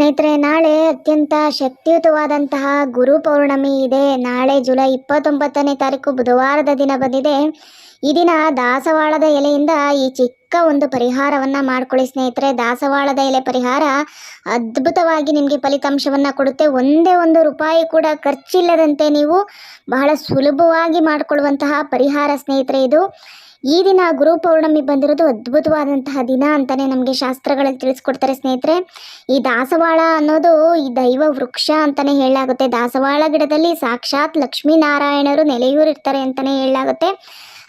ಸ್ನೇಹಿತರೆ, ನಾಳೆ ಅತ್ಯಂತ ಶಕ್ತಿಯುತವಾದಂತಹ ಗುರು ಪೌರ್ಣಮಿ ಇದೆ. ನಾಳೆ ಜುಲೈ 29ನೇ ತಾರೀಕು ಬುಧವಾರದ ದಿನ ಬಂದಿದೆ. ಈ ದಿನ ದಾಸವಾಳದ ಎಲೆಯಿಂದ ಈ ಚಿಕ್ಕ ಒಂದು ಪರಿಹಾರವನ್ನ ಮಾಡ್ಕೊಳ್ಳಿ ಸ್ನೇಹಿತರೆ. ದಾಸವಾಳದ ಎಲೆ ಪರಿಹಾರ ಅದ್ಭುತವಾಗಿ ನಿಮಗೆ ಫಲಿತಾಂಶವನ್ನ ಕೊಡುತ್ತೆ. ಒಂದೇ ಒಂದು ರೂಪಾಯಿ ಕೂಡ ಖರ್ಚಿಲ್ಲದಂತೆ ನೀವು ಬಹಳ ಸುಲಭವಾಗಿ ಮಾಡಿಕೊಳ್ಳುವಂತಹ ಪರಿಹಾರ ಸ್ನೇಹಿತರೆ ಇದು. ಈ ದಿನ ಗುರು ಪೌರ್ಣಮಿ ಬಂದಿರೋದು ಅದ್ಭುತವಾದಂತಹ ದಿನ ಅಂತಾನೆ ನಮಗೆ ಶಾಸ್ತ್ರಗಳಲ್ಲಿ ತಿಳಿಸ್ಕೊಡ್ತಾರೆ ಸ್ನೇಹಿತರೆ. ಈ ದಾಸವಾಳ ಅನ್ನೋದು ಈ ದೈವ ವೃಕ್ಷ ಅಂತಾನೆ ಹೇಳಲಾಗುತ್ತೆ. ದಾಸವಾಳ ಗಿಡದಲ್ಲಿ ಸಾಕ್ಷಾತ್ ಲಕ್ಷ್ಮೀನಾರಾಯಣರು ನೆಲೆಯೂರಿರ್ತಾರೆ ಅಂತಾನೆ ಹೇಳಲಾಗುತ್ತೆ.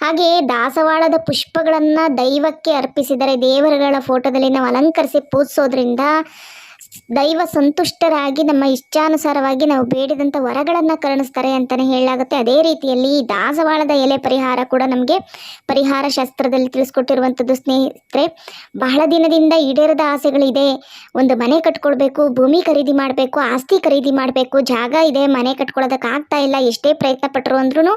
ಹಾಗೆ ದಾಸವಾಳದ ಪುಷ್ಪಗಳನ್ನ ದೈವಕ್ಕೆ ಅರ್ಪಿಸಿದರೆ, ದೇವರುಗಳ ಫೋಟೋದಲ್ಲಿ ನಾವು ಅಲಂಕರಿಸಿ ಪೂಜಿಸೋದ್ರಿಂದ ದೈವ ಸಂತುಷ್ಟರಾಗಿ ನಮ್ಮ ಇಚ್ಛಾನುಸಾರವಾಗಿ ನಾವು ಬೇಡಿದಂಥ ವರಗಳನ್ನು ಕರುಣಿಸ್ತಾರೆ ಅಂತಲೇ ಹೇಳಲಾಗುತ್ತೆ. ಅದೇ ರೀತಿಯಲ್ಲಿ ದಾಸವಾಳದ ಎಲೆ ಪರಿಹಾರ ಕೂಡ ನಮಗೆ ಪರಿಹಾರ ಶಾಸ್ತ್ರದಲ್ಲಿ ತಿಳಿಸ್ಕೊಟ್ಟಿರುವಂಥದ್ದು ಸ್ನೇಹಿತರೆ. ಬಹಳ ದಿನದಿಂದ ಈಡೇರದ ಆಸೆಗಳಿದೆ. ಒಂದು ಮನೆ ಕಟ್ಕೊಳ್ಬೇಕು, ಭೂಮಿ ಖರೀದಿ ಮಾಡಬೇಕು, ಆಸ್ತಿ ಖರೀದಿ ಮಾಡಬೇಕು, ಜಾಗ ಇದೆ, ಮನೆ ಕಟ್ಕೊಳ್ಳೋದಕ್ಕೆ ಆಗ್ತಾ ಇಲ್ಲ, ಎಷ್ಟೇ ಪ್ರಯತ್ನ ಪಟ್ಟರು ಅಂದ್ರೂ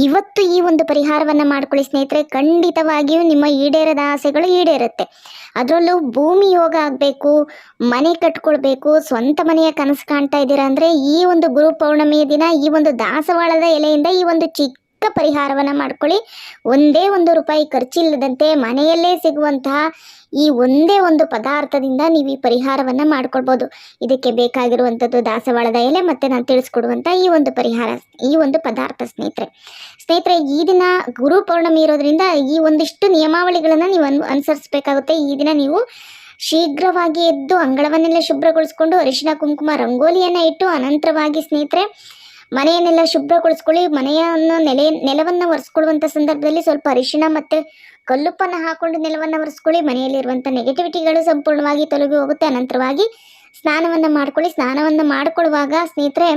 ಇವತ್ತು ಈ ಒಂದು ಪರಿಹಾರವನ್ನು ಮಾಡ್ಕೊಳ್ಳಿ ಸ್ನೇಹಿತರೆ. ಖಂಡಿತವಾಗಿಯೂ ನಿಮ್ಮ ಈಡೇರದ ಆಸೆಗಳು ಈಡೇರುತ್ತೆ. ಅದರಲ್ಲೂ ಭೂಮಿ ಯೋಗ ಆಗಬೇಕು, ಮನೆ ಕಟ್ಕೊಳ್ಬೇಕು, ಸ್ವಂತ ಮನೆಯ ಕನಸು ಕಾಣ್ತಾ ಇದ್ದೀರಾ ಅಂದರೆ ಈ ಒಂದು ಗುರು ಪೌರ್ಣಮಿಯ ದಿನ ಈ ಒಂದು ದಾಸವಾಳದ ಎಲೆಯಿಂದ ಈ ಒಂದು ಚಿಕ್ಕ ಪರಿಹಾರವನ್ನು ಮಾಡ್ಕೊಳ್ಳಿ. ಒಂದೇ ಒಂದು ರೂಪಾಯಿ ಖರ್ಚಿಲ್ಲದಂತೆ ಮನೆಯಲ್ಲೇ ಸಿಗುವಂತಹ ಈ ಒಂದೇ ಒಂದು ಪದಾರ್ಥದಿಂದ ನೀವು ಈ ಪರಿಹಾರವನ್ನು ಮಾಡ್ಕೊಳ್ಬೋದು. ಇದಕ್ಕೆ ಬೇಕಾಗಿರುವಂಥದ್ದು ದಾಸವಾಳದ ಎಲೆ ಮತ್ತು ನಾನು ತಿಳಿಸ್ಕೊಡುವಂಥ ಈ ಒಂದು ಪರಿಹಾರ, ಈ ಒಂದು ಪದಾರ್ಥ ಸ್ನೇಹಿತರೆ. ಈ ದಿನ ಗುರು ಪೌರ್ಣಮಿ ಇರೋದ್ರಿಂದ ಈ ಒಂದಿಷ್ಟು ನಿಯಮಾವಳಿಗಳನ್ನು ನೀವು ಅನುಸರಿಸಬೇಕಾಗುತ್ತೆ. ಈ ದಿನ ನೀವು ಶೀಘ್ರವಾಗಿ ಎದ್ದು ಅಂಗಳವನ್ನೆಲ್ಲ ಶುಭ್ರಗೊಳಿಸ್ಕೊಂಡು ಅರಿಶಿನ ಕುಂಕುಮ ರಂಗೋಲಿಯನ್ನು ಇಟ್ಟು ಅನಂತರವಾಗಿ ಸ್ನೇಹಿತರೆ ಮನೆಯನ್ನೆಲ್ಲ ಶುಭ್ರಗೊಳಿಸ್ಕೊಳ್ಳಿ. ಮನೆಯನ್ನು ನೆಲವನ್ನು ಒರೆಸ್ಕೊಳ್ಳುವಂಥ ಸಂದರ್ಭದಲ್ಲಿ ಸ್ವಲ್ಪ ಅರಿಶಿಣ ಮತ್ತು ಕಲ್ಲುಪ್ಪನ್ನು ಹಾಕೊಂಡು ನೆಲವನ್ನು ಒರೆಸ್ಕೊಳ್ಳಿ. ಮನೆಯಲ್ಲಿರುವಂಥ ನೆಗೆಟಿವಿಟಿಗಳು ಸಂಪೂರ್ಣವಾಗಿ ತೊಲಗಿ ಹೋಗುತ್ತೆ. ಅನಂತರವಾಗಿ ಸ್ನಾನವನ್ನು ಮಾಡ್ಕೊಳ್ಳಿ. ಸ್ನಾನವನ್ನು ಮಾಡ್ಕೊಳ್ಳುವಾಗ ಸ್ನೇಹಿತರೆ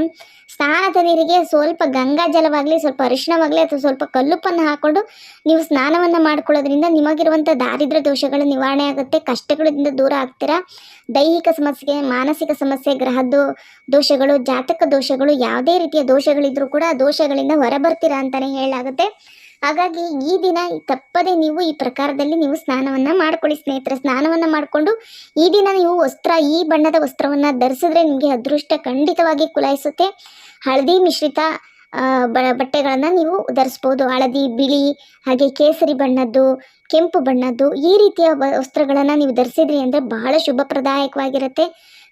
ಸ್ನಾನದ ನೀರಿಗೆ ಸ್ವಲ್ಪ ಗಂಗಾ ಜಲವಾಗಲಿ, ಸ್ವಲ್ಪ ಅರಿಶಿಣವಾಗಲಿ ಅಥವಾ ಸ್ವಲ್ಪ ಕಲ್ಲುಪ್ಪನ್ನು ಹಾಕ್ಕೊಂಡು ನೀವು ಸ್ನಾನವನ್ನು ಮಾಡ್ಕೊಳ್ಳೋದ್ರಿಂದ ನಿಮಗಿರುವಂಥ ದಾರಿದ್ರ್ಯ ದೋಷಗಳು ನಿವಾರಣೆ ಆಗುತ್ತೆ. ಕಷ್ಟಗಳಿಂದ ದೂರ ಆಗ್ತೀರಾ. ದೈಹಿಕ ಸಮಸ್ಯೆ, ಮಾನಸಿಕ ಸಮಸ್ಯೆ, ಗ್ರಹದ ದೋಷಗಳು, ಜಾತಕ ದೋಷಗಳು, ಯಾವುದೇ ರೀತಿಯ ದೋಷಗಳಿದ್ರೂ ಕೂಡ ಆ ದೋಷಗಳಿಂದ ಹೊರಬರ್ತೀರಾ ಅಂತಲೇ ಹೇಳಲಾಗುತ್ತೆ. ಹಾಗಾಗಿ ಈ ದಿನ ತಪ್ಪದೆ ನೀವು ಈ ಪ್ರಕಾರದಲ್ಲಿ ನೀವು ಸ್ನಾನವನ್ನು ಮಾಡ್ಕೊಳ್ಳಿ ಸ್ನೇಹಿತರೆ. ಸ್ನಾನವನ್ನು ಮಾಡಿಕೊಂಡು ಈ ದಿನ ನೀವು ಈ ಬಣ್ಣದ ವಸ್ತ್ರವನ್ನು ಧರಿಸಿದ್ರೆ ನಿಮಗೆ ಅದೃಷ್ಟ ಖಂಡಿತವಾಗಿ ಕುಲಾಯಿಸುತ್ತೆ. ಹಳದಿ ಮಿಶ್ರಿತ ಬಟ್ಟೆಗಳನ್ನು ನೀವು ಧರಿಸ್ಬೋದು. ಹಳದಿ, ಬಿಳಿ, ಹಾಗೆ ಕೇಸರಿ ಬಣ್ಣದ್ದು, ಕೆಂಪು ಬಣ್ಣದ್ದು ಈ ರೀತಿಯ ವಸ್ತ್ರಗಳನ್ನು ನೀವು ಧರಿಸಿದ್ರಿ ಅಂದರೆ ಬಹಳ ಶುಭಪ್ರದಾಯಕವಾಗಿರುತ್ತೆ.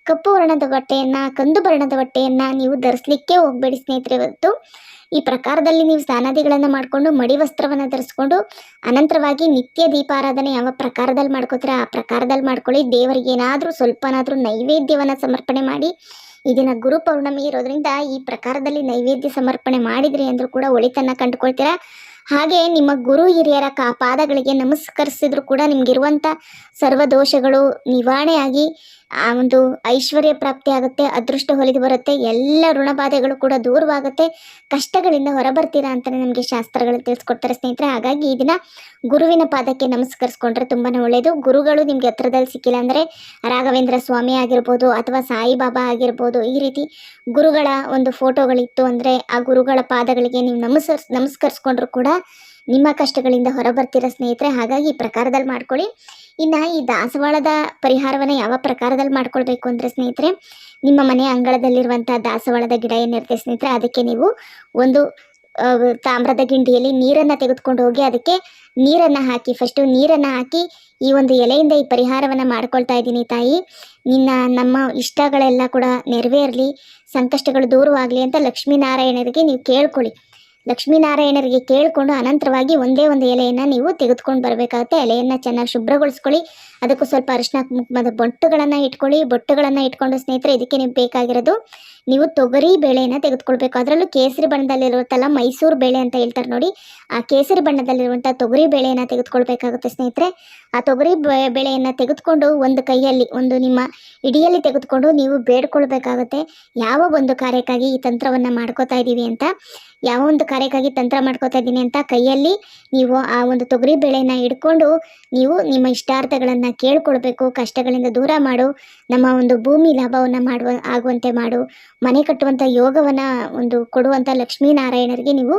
ಕಪ್ಪು ವರ್ಣದ ಬಟ್ಟೆಯನ್ನು, ಕಂದು ಬಣ್ಣದ ಬಟ್ಟೆಯನ್ನು ನೀವು ಧರಿಸಲಿಕ್ಕೆ ಹೋಗಬೇಡಿ ಸ್ನೇಹಿತರೆ. ಇವತ್ತು ಈ ಪ್ರಕಾರದಲ್ಲಿ ನೀವು ಸ್ನಾನಾದಿಗಳನ್ನು ಮಾಡಿಕೊಂಡು ಮಡಿ ವಸ್ತ್ರವನ್ನು ಧರಿಸ್ಕೊಂಡು ಅನಂತರವಾಗಿ ನಿತ್ಯ ದೀಪಾರಾಧನೆ ಯಾವ ಪ್ರಕಾರದಲ್ಲಿ ಮಾಡ್ಕೋತೀರ ಆ ಪ್ರಕಾರದಲ್ಲಿ ಮಾಡ್ಕೊಳ್ಳಿ. ದೇವರಿಗೆ ಏನಾದರೂ ಸ್ವಲ್ಪನಾದರೂ ನೈವೇದ್ಯವನ್ನು ಸಮರ್ಪಣೆ ಮಾಡಿ. ಈ ದಿನ ಗುರು ಪೌರ್ಣಮಿ ಇರೋದ್ರಿಂದ ಈ ಪ್ರಕಾರದಲ್ಲಿ ನೈವೇದ್ಯ ಸಮರ್ಪಣೆ ಮಾಡಿದ್ರಿ ಅಂದರೂ ಕೂಡ ಒಳಿತನ್ನು ಕಂಡುಕೊಳ್ತೀರಾ. ಹಾಗೆ ನಿಮ್ಮ ಗುರು ಹಿರಿಯರ ಪಾದಗಳಿಗೆ ನಮಸ್ಕರಿಸಿದ್ರು ಕೂಡ ನಿಮಗಿರುವಂಥ ಸರ್ವದೋಷಗಳು ನಿವಾರಣೆಯಾಗಿ ಆ ಒಂದು ಐಶ್ವರ್ಯ ಪ್ರಾಪ್ತಿ ಆಗುತ್ತೆ, ಅದೃಷ್ಟ ಹೊಲಿದು ಬರುತ್ತೆ, ಎಲ್ಲ ಋಣಬಾಧೆಗಳು ಕೂಡ ದೂರವಾಗುತ್ತೆ, ಕಷ್ಟಗಳಿಂದ ಹೊರಬರ್ತೀರಾ ಅಂತಲೇ ನಮಗೆ ಶಾಸ್ತ್ರಗಳು ತಿಳಿಸ್ಕೊಡ್ತಾರೆ ಸ್ನೇಹಿತರೆ. ಹಾಗಾಗಿ ಈ ದಿನ ಗುರುವಿನ ಪಾದಕ್ಕೆ ನಮಸ್ಕರಿಸ್ಕೊಂಡ್ರೆ ತುಂಬಾ ಒಳ್ಳೆಯದು. ಗುರುಗಳು ನಿಮಗೆ ಹತ್ರದಲ್ಲಿ ಸಿಕ್ಕಿಲ್ಲ ಅಂದರೆ ರಾಘವೇಂದ್ರ ಸ್ವಾಮಿ ಆಗಿರ್ಬೋದು ಅಥವಾ ಸಾಯಿಬಾಬಾ ಆಗಿರ್ಬೋದು, ಈ ರೀತಿ ಗುರುಗಳ ಒಂದು ಫೋಟೋಗಳಿತ್ತು ಅಂದರೆ ಆ ಗುರುಗಳ ಪಾದಗಳಿಗೆ ನೀವು ನಮಸ್ಕರಿಸ್ಕೊಂಡ್ರು ಕೂಡ ನಿಮ್ಮ ಕಷ್ಟಗಳಿಂದ ಹೊರಬರ್ತೀರ ಸ್ನೇಹಿತರೆ. ಹಾಗಾಗಿ ಈ ಪ್ರಕಾರದಲ್ಲಿ ಮಾಡ್ಕೊಳ್ಳಿ. ಇನ್ನು ಈ ದಾಸವಾಳದ ಪರಿಹಾರವನ್ನು ಯಾವ ಪ್ರಕಾರದಲ್ಲಿ ಮಾಡ್ಕೊಳ್ಬೇಕು ಅಂದರೆ ಸ್ನೇಹಿತರೆ, ನಿಮ್ಮ ಮನೆಯ ಅಂಗಳದಲ್ಲಿರುವಂಥ ದಾಸವಾಳದ ಗಿಡ ಏನಿರುತ್ತೆ ಸ್ನೇಹಿತರೆ, ಅದಕ್ಕೆ ನೀವು ಒಂದು ತಾಮ್ರದ ಗಿಂಡಿಯಲ್ಲಿ ನೀರನ್ನು ತೆಗೆದುಕೊಂಡು ಹೋಗಿ ಅದಕ್ಕೆ ನೀರನ್ನು ಹಾಕಿ, ಫಸ್ಟು ನೀರನ್ನು ಹಾಕಿ ಈ ಒಂದು ಎಲೆಯಿಂದ ಈ ಪರಿಹಾರವನ್ನು ಮಾಡ್ಕೊಳ್ತಾ ಇದ್ದೀನಿ ತಾಯಿ, ನಮ್ಮ ಇಷ್ಟಗಳೆಲ್ಲ ಕೂಡ ನೆರವೇರಲಿ, ಸಂಕಷ್ಟಗಳು ದೂರವಾಗಲಿ ಅಂತ ಲಕ್ಷ್ಮೀನಾರಾಯಣರಿಗೆ ನೀವು ಕೇಳ್ಕೊಳ್ಳಿ. ಲಕ್ಷ್ಮೀನಾರಾಯಣರಿಗೆ ಕೇಳಿಕೊಂಡು ಅನಂತರವಾಗಿ ಒಂದೇ ಒಂದು ಎಲೆಯನ್ನು ನೀವು ತೆಗೆದುಕೊಂಡು ಬರಬೇಕಾಗುತ್ತೆ. ಎಲೆಯನ್ನು ಚೆನ್ನಾಗಿ ಶುಭ್ರಗೊಳಿಸ್ಕೊಳ್ಳಿ. ಅದಕ್ಕೂ ಸ್ವಲ್ಪ ಅರಿಶಿನ ಕುಂಕುಮದ ಬೊಟ್ಟುಗಳನ್ನು ಇಟ್ಕೊಳ್ಳಿ. ಬೊಟ್ಟುಗಳನ್ನು ಇಟ್ಕೊಂಡು ಸ್ನೇಹಿತರೆ ಇದಕ್ಕೆ ನೀವು ಬೇಕಾಗಿರೋದು ನೀವು ತೊಗರಿ ಬೇಳೆಯನ್ನು ತೆಗೆದುಕೊಳ್ಬೇಕು. ಅದರಲ್ಲೂ ಕೇಸರಿ ಬಣ್ಣದಲ್ಲಿರುತ್ತಲ್ಲ, ಮೈಸೂರು ಬೇಳೆ ಅಂತ ಹೇಳ್ತಾರೆ ನೋಡಿ, ಆ ಕೇಸರಿ ಬಣ್ಣದಲ್ಲಿರುವಂಥ ತೊಗರಿ ಬೇಳೆಯನ್ನು ತೆಗೆದುಕೊಳ್ಬೇಕಾಗುತ್ತೆ ಸ್ನೇಹಿತರೆ. ಆ ತೊಗರಿ ಬೇಳೆಯನ್ನು ತೆಗೆದುಕೊಂಡು ಒಂದು ಕೈಯಲ್ಲಿ, ಒಂದು ನಿಮ್ಮ ಇಡಿಯಲ್ಲಿ ತೆಗೆದುಕೊಂಡು ನೀವು ಬೇಡ್ಕೊಳ್ಬೇಕಾಗುತ್ತೆ. ಯಾವ ಒಂದು ಕಾರ್ಯಕ್ಕಾಗಿ ಈ ತಂತ್ರವನ್ನು ಮಾಡ್ಕೋತಾ ಇದ್ದೀವಿ ಅಂತ, ಯಾವ ಒಂದು ಕಾರ್ಯಕ್ಕಾಗಿ ತಂತ್ರ ಮಾಡ್ಕೋತಾ ಇದ್ದೀನಿ ಅಂತ ಕೈಯಲ್ಲಿ ನೀವು ಆ ಒಂದು ತೊಗರಿ ಬೇಳೆಯನ್ನು ಹಿಡ್ಕೊಂಡು ನೀವು ನಿಮ್ಮ ಇಷ್ಟಾರ್ಥಗಳನ್ನು ಕೇಳ್ಕೊಳ್ಬೇಕು. ಕಷ್ಟಗಳಿಂದ ದೂರ ಮಾಡು, ನಮ್ಮ ಒಂದು ಭೂಮಿ ಲಾಭವನ್ನು ಆಗುವಂತೆ ಮಾಡು, ಮನೆ ಕಟ್ಟುವಂಥ ಯೋಗವನ್ನು ಒಂದು ಕೊಡುವಂಥ ಲಕ್ಷ್ಮೀನಾರಾಯಣರಿಗೆ ನೀವು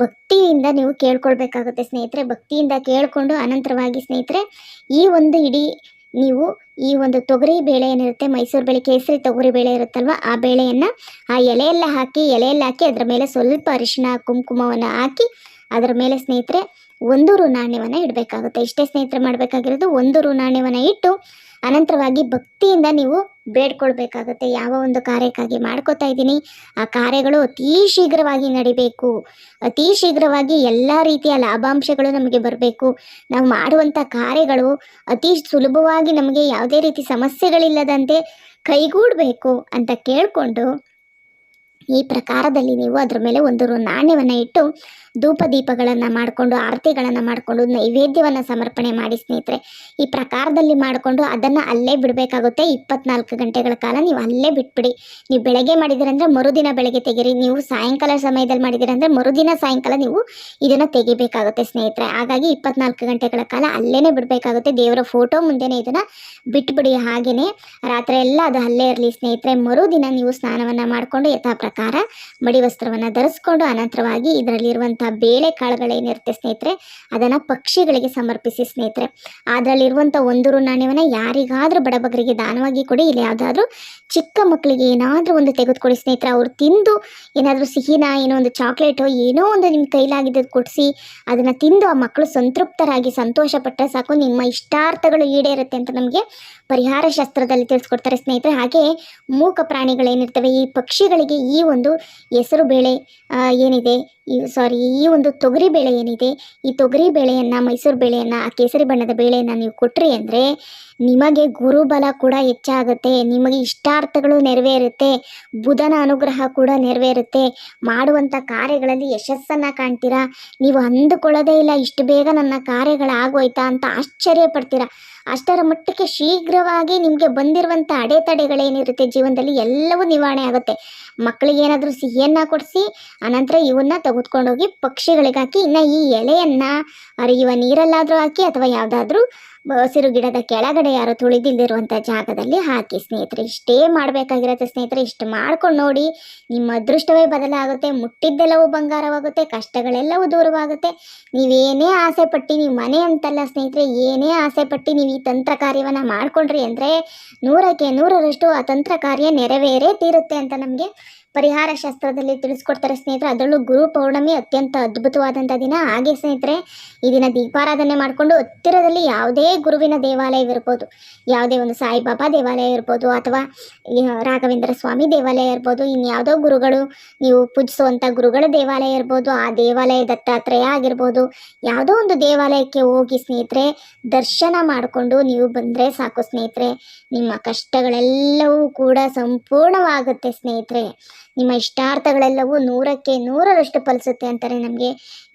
ಭಕ್ತಿಯಿಂದ ನೀವು ಕೇಳ್ಕೊಳ್ಬೇಕಾಗುತ್ತೆ ಸ್ನೇಹಿತರೆ. ಭಕ್ತಿಯಿಂದ ಕೇಳಿಕೊಂಡು ಅನಂತರವಾಗಿ ಸ್ನೇಹಿತರೆ ಈ ಒಂದು ಇಡೀ ನೀವು ಈ ಒಂದು ತೊಗರಿ ಬೇಳೆ ಏನಿರುತ್ತೆ, ಮೈಸೂರು ಬೇಳೆ ಕೇಸರಿ ತೊಗರಿ ಬೇಳೆ ಇರುತ್ತಲ್ವ, ಆ ಬೇಳೆಯನ್ನು ಆ ಎಲೆಯೆಲ್ಲ ಹಾಕಿ ಅದರ ಮೇಲೆ ಸ್ವಲ್ಪ ಅರಿಶಿನ ಕುಂಕುಮವನ್ನು ಹಾಕಿ ಅದರ ಮೇಲೆ ಸ್ನೇಹಿತರೆ 1 ರು ನಾಣ್ಯವನ್ನು ಇಡಬೇಕಾಗುತ್ತೆ. ಇಷ್ಟೇ ಸ್ನೇಹಿತರೆ ಮಾಡಬೇಕಾಗಿರೋದು. 1 ರು ನಾಣ್ಯವನ್ನು ಇಟ್ಟು ಅನಂತರವಾಗಿ ಭಕ್ತಿಯಿಂದ ನೀವು ಬೇಡ್ಕೊಳ್ಬೇಕಾಗುತ್ತೆ. ಯಾವ ಒಂದು ಕಾರ್ಯಕ್ಕಾಗಿ ಮಾಡ್ಕೋತಾ ಇದ್ದೀನಿ ಆ ಕಾರ್ಯಗಳು ಅತೀ ಶೀಘ್ರವಾಗಿ ನಡಿಬೇಕು, ಅತೀ ಶೀಘ್ರವಾಗಿ ಎಲ್ಲ ರೀತಿಯ ಲಾಭಾಂಶಗಳು ನಮಗೆ ಬರಬೇಕು, ನಾವು ಮಾಡುವಂಥ ಕಾರ್ಯಗಳು ಅತಿ ಸುಲಭವಾಗಿ ನಮಗೆ ಯಾವುದೇ ರೀತಿ ಸಮಸ್ಯೆಗಳಿಲ್ಲದಂತೆ ಕೈಗೂಡಬೇಕು ಅಂತ ಕೇಳಿಕೊಂಡು ಈ ಪ್ರಕಾರದಲ್ಲಿ ನೀವು ಅದರ ಮೇಲೆ 1 ರು ನಾಣ್ಯವನ್ನು ಇಟ್ಟು ಧೂಪ ದೀಪಗಳನ್ನು ಮಾಡಿಕೊಂಡು ಆರತಿಗಳನ್ನು ಮಾಡಿಕೊಂಡು ನೈವೇದ್ಯವನ್ನು ಸಮರ್ಪಣೆ ಮಾಡಿ ಸ್ನೇಹಿತರೆ. ಈ ಪ್ರಕಾರದಲ್ಲಿ ಮಾಡಿಕೊಂಡು ಅದನ್ನು ಅಲ್ಲೇ ಬಿಡಬೇಕಾಗುತ್ತೆ. 24 ಗಂಟೆಗಳ ಕಾಲ ನೀವು ಅಲ್ಲೇ ಬಿಟ್ಬಿಡಿ. ನೀವು ಬೆಳಗ್ಗೆ ಮಾಡಿದ್ದೀರಂದರೆ ಮರುದಿನ ಬೆಳಗ್ಗೆ ತೆಗೀರಿ, ನೀವು ಸಾಯಂಕಾಲ ಸಮಯದಲ್ಲಿ ಮಾಡಿದ್ದೀರಂದರೆ ಮರುದಿನ ಸಾಯಂಕಾಲ ನೀವು ಇದನ್ನು ತೆಗಿಬೇಕಾಗುತ್ತೆ ಸ್ನೇಹಿತರೆ. ಹಾಗಾಗಿ 24 ಗಂಟೆಗಳ ಕಾಲ ಅಲ್ಲೇ ಬಿಡಬೇಕಾಗುತ್ತೆ. ದೇವರ ಫೋಟೋ ಮುಂದೆನೇ ಇದನ್ನು ಬಿಟ್ಬಿಡಿ. ಹಾಗೆಯೇ ರಾತ್ರಿ ಎಲ್ಲ ಅದು ಅಲ್ಲೇ ಇರಲಿ ಸ್ನೇಹಿತರೆ. ಮರುದಿನ ನೀವು ಸ್ನಾನವನ್ನು ಮಾಡಿಕೊಂಡು ಯಥಾ ಪ್ರಕಾರ ಮಡಿ ವಸ್ತ್ರವನ್ನು ಧರಿಸ್ಕೊಂಡು ಅನಂತರವಾಗಿ ಇದರಲ್ಲಿರುವಂಥ ಬೇಳೆ ಕಾಳುಗಳೇನಿರುತ್ತೆ ಸ್ನೇಹಿತರೆ ಅದನ್ನು ಪಕ್ಷಿಗಳಿಗೆ ಸಮರ್ಪಿಸಿ ಸ್ನೇಹಿತರೆ. ಅದರಲ್ಲಿರುವಂಥ 1 ರು ನಾಣ್ಯವನ್ನು ಯಾರಿಗಾದರೂ ಬಡಬಗರಿಗೆ ದಾನವಾಗಿ ಕೊಡಿ. ಇಲ್ಲಿ ಯಾವುದಾದ್ರೂ ಚಿಕ್ಕ ಮಕ್ಕಳಿಗೆ ಏನಾದರೂ ಒಂದು ತೆಗೆದುಕೊಡಿ ಸ್ನೇಹಿತರೆ. ಅವ್ರು ತಿಂದು ಏನಾದರೂ ಸಿಹಿನ, ಏನೋ ಒಂದು ಚಾಕ್ಲೇಟು, ಏನೋ ಒಂದು ನಿಮ್ಮ ಕೈಲಾಗಿದ್ದು ಕೊಡಿಸಿ ಅದನ್ನು ತಿಂದು ಆ ಮಕ್ಕಳು ಸಂತೃಪ್ತರಾಗಿ ಸಂತೋಷಪಟ್ಟರೆ ಸಾಕು, ನಿಮ್ಮ ಇಷ್ಟಾರ್ಥಗಳು ಈಡೇರುತ್ತೆ ಅಂತ ನಮಗೆ ಪರಿಹಾರ ಶಾಸ್ತ್ರದಲ್ಲಿ ತಿಳಿಸ್ಕೊಡ್ತಾರೆ ಸ್ನೇಹಿತರೆ. ಹಾಗೆ ಮೂಕ ಪ್ರಾಣಿಗಳೇನಿರ್ತವೆ, ಈ ಪಕ್ಷಿಗಳಿಗೆ ಈ ಒಂದು ಹೆಸರು ಬೇಳೆ ಏನಿದೆ, ಈ ಒಂದು ತೊಗರಿ ಬೇಳೆ ಏನಿದೆ, ಈ ತೊಗರಿ ಬೇಳೆಯನ್ನು, ಮೈಸೂರು ಬೇಳೆಯನ್ನು, ಆ ಕೇಸರಿ ಬಣ್ಣದ ಬೇಳೆಯನ್ನು ನೀವು ಕೊಟ್ರಿ ಅಂದರೆ ನಿಮಗೆ ಗುರುಬಲ ಕೂಡ ಹೆಚ್ಚಾಗುತ್ತೆ, ನಿಮಗೆ ಇಷ್ಟಾರ್ಥಗಳು ನೆರವೇರುತ್ತೆ, ಬುಧನ ಅನುಗ್ರಹ ಕೂಡ ನೆರವೇರುತ್ತೆ, ಮಾಡುವಂಥ ಕಾರ್ಯಗಳಲ್ಲಿ ಯಶಸ್ಸನ್ನು ಕಾಣ್ತೀರಾ. ನೀವು ಅಂದುಕೊಳ್ಳೋದೇ ಇಲ್ಲ ಇಷ್ಟು ಬೇಗ ನನ್ನ ಕಾರ್ಯಗಳಾಗೋಯ್ತಾ ಅಂತ ಆಶ್ಚರ್ಯ ಪಡ್ತೀರಾ. ಅಷ್ಟರ ಮಟ್ಟಕ್ಕೆ ಶೀಘ್ರವಾಗಿ ನಿಮಗೆ ಬಂದಿರುವಂಥ ಅಡೆತಡೆಗಳೇನಿರುತ್ತೆ ಜೀವನದಲ್ಲಿ ಎಲ್ಲವೂ ನಿವಾರಣೆ ಆಗುತ್ತೆ. ಮಕ್ಕಳಿಗೆ ಏನಾದರೂ ಸಿಹಿಯನ್ನು ಕೊಡಿಸಿ ಅನಂತರ ಇವನ್ನ ತೆಗೆದುಕೊಂಡೋಗಿ ಪಕ್ಷಿಗಳಿಗೆ ಹಾಕಿ, ಇನ್ನು ಈ ಎಲೆಯನ್ನು ಹರಿಯುವ ನೀರಲ್ಲಾದರೂ ಹಾಕಿ ಅಥವಾ ಯಾವುದಾದ್ರೂ ಹಸಿರು ಗಿಡದ ಕೆಳಗಡೆ ಯಾರು ತುಳಿದಿಲ್ದಿರುವಂಥ ಜಾಗದಲ್ಲಿ ಹಾಕಿ ಸ್ನೇಹಿತರೆ. ಇಷ್ಟೇ ಮಾಡಬೇಕಾಗಿರುತ್ತೆ ಸ್ನೇಹಿತರೆ. ಇಷ್ಟು ಮಾಡ್ಕೊಂಡು ನೋಡಿ, ನಿಮ್ಮ ಅದೃಷ್ಟವೇ ಬದಲಾಗುತ್ತೆ, ಮುಟ್ಟಿದ್ದೆಲ್ಲವೂ ಬಂಗಾರವಾಗುತ್ತೆ, ಕಷ್ಟಗಳೆಲ್ಲವೂ ದೂರವಾಗುತ್ತೆ. ನೀವೇನೇ ಆಸೆ ಪಟ್ಟು, ನೀವು ಮನೆ ಅಂತಲ್ಲ ಸ್ನೇಹಿತರೆ, ಏನೇ ಆಸೆ ಪಟ್ಟು ನೀವು ಈ ತಂತ್ರ ಕಾರ್ಯವನ್ನು ಮಾಡಿಕೊಂಡ್ರಿ ಅಂದರೆ 100ಕ್ಕೆ 100ರಷ್ಟು ಆ ತಂತ್ರ ಕಾರ್ಯ ನೆರವೇರೇ ತೀರುತ್ತೆ ಅಂತ ನಮಗೆ ಪರಿಹಾರ ಶಾಸ್ತ್ರದಲ್ಲಿ ತಿಳಿಸ್ಕೊಡ್ತಾರೆ ಸ್ನೇಹಿತರೆ. ಅದರಲ್ಲೂ ಗುರು ಪೌರ್ಣಮಿ ಅತ್ಯಂತ ಅದ್ಭುತವಾದಂಥ ದಿನ. ಹಾಗೆ ಸ್ನೇಹಿತರೆ ಈ ದಿನ ದೀಪಾರಾಧನೆ ಮಾಡಿಕೊಂಡು ಹತ್ತಿರದಲ್ಲಿ ಯಾವುದೇ ಗುರುವಿನ ದೇವಾಲಯವಿರ್ಬೋದು, ಯಾವುದೇ ಒಂದು ಸಾಯಿಬಾಬಾ ದೇವಾಲಯ ಇರ್ಬೋದು ಅಥವಾ ರಾಘವೇಂದ್ರ ಸ್ವಾಮಿ ದೇವಾಲಯ ಇರ್ಬೋದು, ಇನ್ಯಾವುದೋ ಗುರುಗಳು ನೀವು ಪೂಜಿಸುವಂಥ ಗುರುಗಳ ದೇವಾಲಯ ಇರ್ಬೋದು, ಆ ದೇವಾಲಯ ದತ್ತಾತ್ರೇಯ ಆಗಿರ್ಬೋದು, ಯಾವುದೋ ಒಂದು ದೇವಾಲಯಕ್ಕೆ ಹೋಗಿ ಸ್ನೇಹಿತರೆ ದರ್ಶನ ಮಾಡಿಕೊಂಡು ನೀವು ಬಂದರೆ ಸಾಕು ಸ್ನೇಹಿತರೆ, ನಿಮ್ಮ ಕಷ್ಟಗಳೆಲ್ಲವೂ ಕೂಡ ಸಂಪೂರ್ಣವಾಗುತ್ತೆ ಸ್ನೇಹಿತರೆ. ನಿಮ್ಮ ಇಷ್ಟಾರ್ಥಗಳೆಲ್ಲವೂ 100ಕ್ಕೆ 100ರಷ್ಟು ಫಲಿಸುತ್ತೆ ಅಂತಾರೆ ನಮಗೆ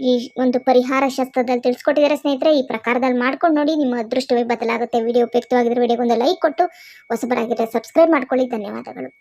ಈ ಒಂದು ಪರಿಹಾರ ಶಾಸ್ತ್ರದಲ್ಲಿ ತಿಳಿಸ್ಕೊಟ್ಟಿದ್ದಾರೆ ಸ್ನೇಹಿತರೆ. ಈ ಪ್ರಕಾರದಲ್ಲಿ ಮಾಡ್ಕೊಂಡು ನೋಡಿ, ನಿಮ್ಮ ಅದೃಷ್ಟವೇ ಬದಲಾಗುತ್ತೆ. ವಿಡಿಯೋ ಉಪಯುಕ್ತವಾಗಿದ್ದರೆ ವಿಡಿಯೋಗೊಂದು ಲೈಕ್ ಕೊಟ್ಟು ಹೊಸಬರಾಗಿದ್ದರೆ ಸಬ್ಸ್ಕ್ರೈಬ್ ಮಾಡ್ಕೊಳ್ಳಿ. ಧನ್ಯವಾದಗಳು.